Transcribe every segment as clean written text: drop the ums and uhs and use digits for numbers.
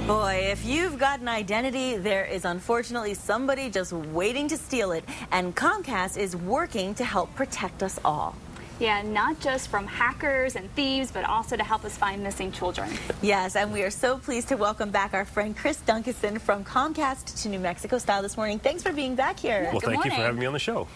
Boy, if you've got an identity, there is unfortunately somebody just waiting to steal it, and Comcast is working to help protect us all. Yeah, not just from hackers and thieves, but also to help us find missing children. Yes, and we are so pleased to welcome back our friend Chris Dunkeson from Comcast to New Mexico Style this morning. Thanks for being back here. Well, thank you for having me on the show.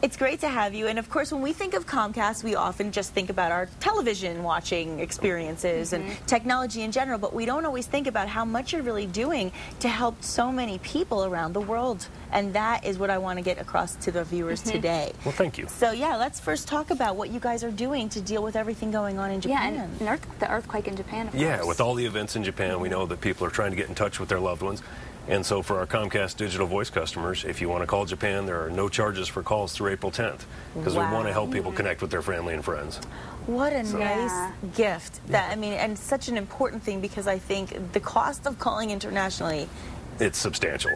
It's great to have you. And of course, when we think of Comcast, we often just think about our television watching experiences and technology in general, but we don't always think about how much you're really doing to help so many people around the world. And that is what I want to get across to the viewers today. Well, thank you. So yeah, let's first talk about what you guys are doing to deal with everything going on in Japan. Yeah, and the earthquake in Japan, of course. Yeah, with all the events in Japan, we know that people are trying to get in touch with their loved ones. And so for our Comcast digital voice customers, if you want to call Japan, there are no charges for calls through April 10th, because we want to help people connect with their family and friends. What a nice gift. That I mean, and such an important thing, because I think the cost of calling internationally, it's substantial.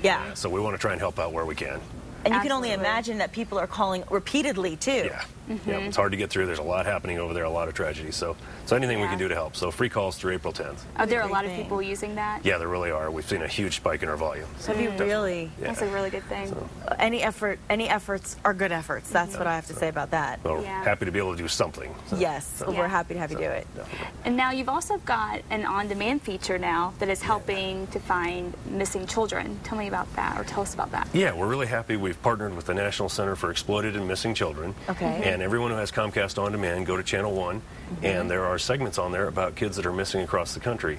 Yeah. So we want to try and help out where we can. And you can only imagine that people are calling repeatedly, too. Yeah. Yeah, it's hard to get through. There's a lot happening over there, a lot of tragedy. So anything we can do to help. So free calls through April 10th. Are there a lot of people using that? Yeah, there really are. We've seen a huge spike in our volume. Have you really? Yeah. That's a really good thing. So, any efforts are good efforts. That's what I have to say about that. well, happy to be able to do something. So, Yes, we're happy to have you do it. Definitely. And now you've also got an on-demand feature now that is helping to find missing children. Tell me about that, or tell us about that. Yeah, we're really happy. We've partnered with the National Center for Exploited and Missing Children. Okay. And everyone who has Comcast On Demand, go to Channel 1, and there are segments on there about kids that are missing across the country.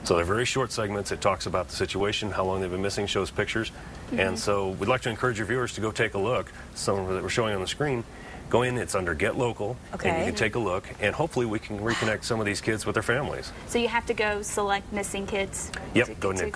So they're very short segments. It talks about the situation, how long they've been missing, shows pictures. And so we'd like to encourage your viewers to go take a look. Some that we're showing on the screen. Go in, it's under Get Local, and you can take a look, and hopefully we can reconnect some of these kids with their families. So you have to go select missing kids? Yep, go to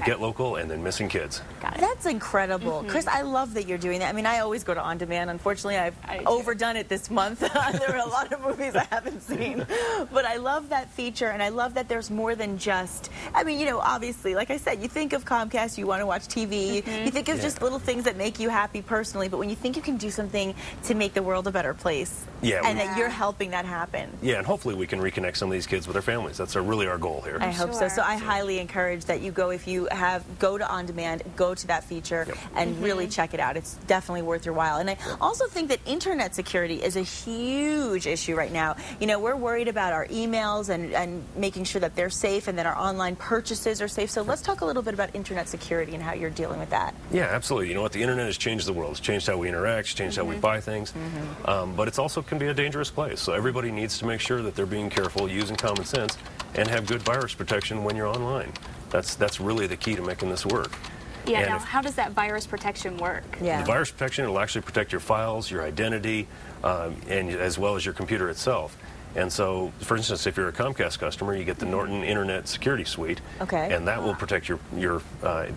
Get Local and then Missing Kids. Got it. That's incredible. Chris, I love that you're doing that. I mean, I always go to On Demand. Unfortunately, I've overdone it this month. There are a lot of movies I haven't seen. But I love that feature, and I love that there's more than just, I mean, you know, obviously, like I said, you think of Comcast, you want to watch TV, you think of just little things that make you happy personally, but when you think you can do something to make the world a better place, and that you're helping that happen. Yeah, and hopefully we can reconnect some of these kids with their families. That's really our goal here. I hope so. So I highly encourage that you go, if you go to On Demand, go to that feature and really check it out. It's definitely worth your while. And I also think that internet security is a huge issue right now. You know, we're worried about our emails and making sure that they're safe and that our online purchases are safe. So let's talk a little bit about internet security and how you're dealing with that. Yeah, absolutely. You know what? The internet has changed the world. It's changed how we interact, it's changed how we buy things. But it's also can be a dangerous place. So everybody needs to make sure that they're being careful, using common sense, and have good virus protection when you're online. That's really the key to making this work. Yeah, and now how does that virus protection work? Yeah. The virus protection will actually protect your files, your identity, and as well as your computer itself. And so, for instance, if you're a Comcast customer, you get the Norton Internet Security Suite, and that will protect your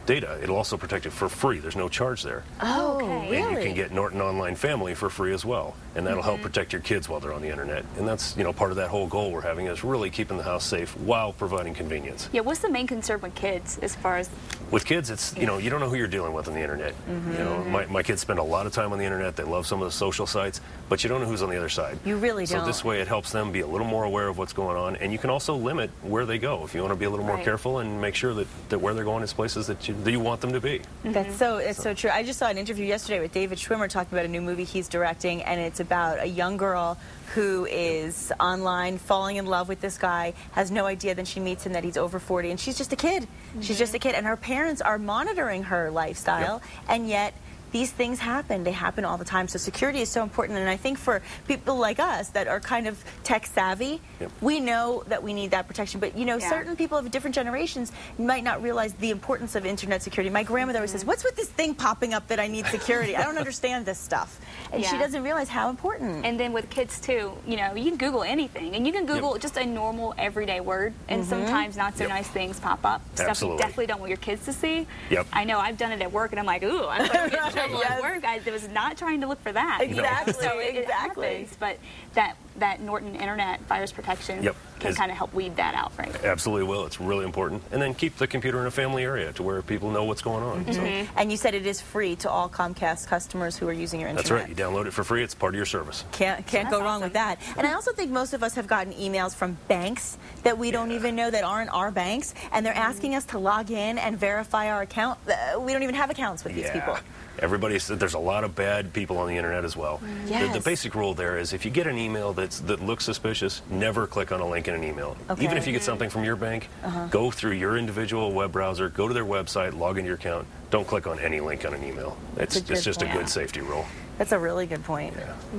data. It'll also protect it for free. There's no charge there. Oh, really? And you can get Norton Online Family for free as well, and that'll help protect your kids while they're on the internet. And that's, you know, part of that whole goal we're having is really keeping the house safe while providing convenience. Yeah, what's the main concern with kids as far as? With kids, it's, you know, you don't know who you're dealing with on the internet. You know, my kids spend a lot of time on the internet. They love some of the social sites, but you don't know who's on the other side. You really don't. So this way it helps them be a little more aware of what's going on, and you can also limit where they go if you want to be a little more careful and make sure that where they're going is places that you want them to be. That's so true. I just saw an interview yesterday with David Schwimmer talking about a new movie he's directing, and it's about a young girl who is online falling in love with this guy, has no idea, then she meets him that he's over 40, and she's just a kid. She's just a kid, and her parents are monitoring her lifestyle, and yet these things happen. They happen all the time. So security is so important. And I think for people like us that are kind of tech savvy, we know that we need that protection. But, you know, certain people of different generations might not realize the importance of internet security. My grandmother always says, what's with this thing popping up that I need security? I don't understand this stuff. And she doesn't realize how important. And then with kids, too, you know, you can Google anything. And you can Google just a normal, everyday word. And sometimes not so nice things pop up. Stuff you definitely don't want your kids to see. I know I've done it at work, and I'm like, ooh, I'm going to get at work. I was not trying to look for that. Exactly. So it happens, but that that Norton Internet virus protection can kind of help weed that out, right? Absolutely will. It's really important. And then keep the computer in a family area to where people know what's going on. So. And you said it is free to all Comcast customers who are using your internet. That's right. You download it for free. It's part of your service. Can't go wrong with that. And I also think most of us have gotten emails from banks that we don't even know that aren't our banks, and they're asking us to log in and verify our account. We don't even have accounts with these people. There's a lot of bad people on the internet as well. The basic rule there is if you get an email that looks suspicious, never click on a link in an email. Even if you get something from your bank, go through your individual web browser, go to their website, log into your account. Don't click on any link on an email. It's just a good safety rule. That's a really good point.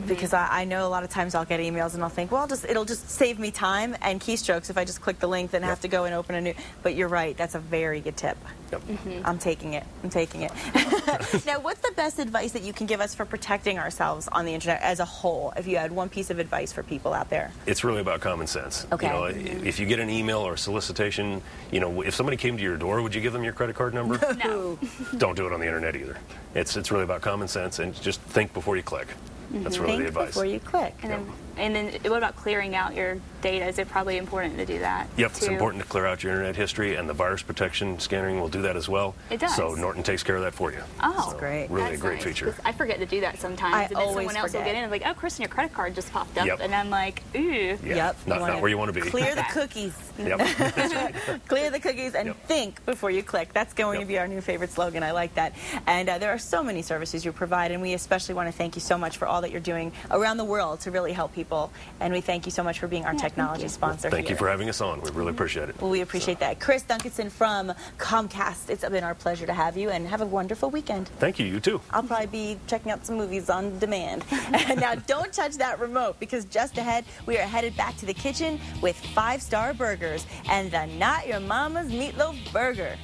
Because I know a lot of times I'll get emails and I'll think, well, it'll just save me time and keystrokes if I just click the link, then I have to go and open a new. But you're right, that's a very good tip. I'm taking it. Now, what's the best advice that you can give us for protecting ourselves on the internet as a whole, if you had one piece of advice for people out there? It's really about common sense. You know, if you get an email or a solicitation, you know, if somebody came to your door, would you give them your credit card number? No. Don't do it on the internet either. It's really about common sense and just think before you click. That's really the advice. Before you click. And then what about clearing out your data? Is it probably important to do that? It's important to clear out your internet history, and the virus protection scanning will do that as well. It does. So Norton takes care of that for you. That's great. Really a great feature. I forget to do that sometimes. And then someone else will get in and like, oh, Kristen, your credit card just popped up. And I'm like, ooh. Not where you want to be. Clear the cookies. Clear the cookies and think before you click. That's going to be our new favorite slogan. I like that. And there are so many services you provide, and we especially want to thank you so much for all that you're doing around the world to really help people. And we thank you so much for being our technology sponsor. Thank you for having us on. We really appreciate it. Well, we appreciate that. Chris Dunkeson from Comcast, it's been our pleasure to have you, and have a wonderful weekend. Thank you. You too. I'll probably be checking out some movies on demand. Now, don't touch that remote, because just ahead, we are headed back to the kitchen with 5-star burgers and the Not Your Mama's Meatloaf Burger.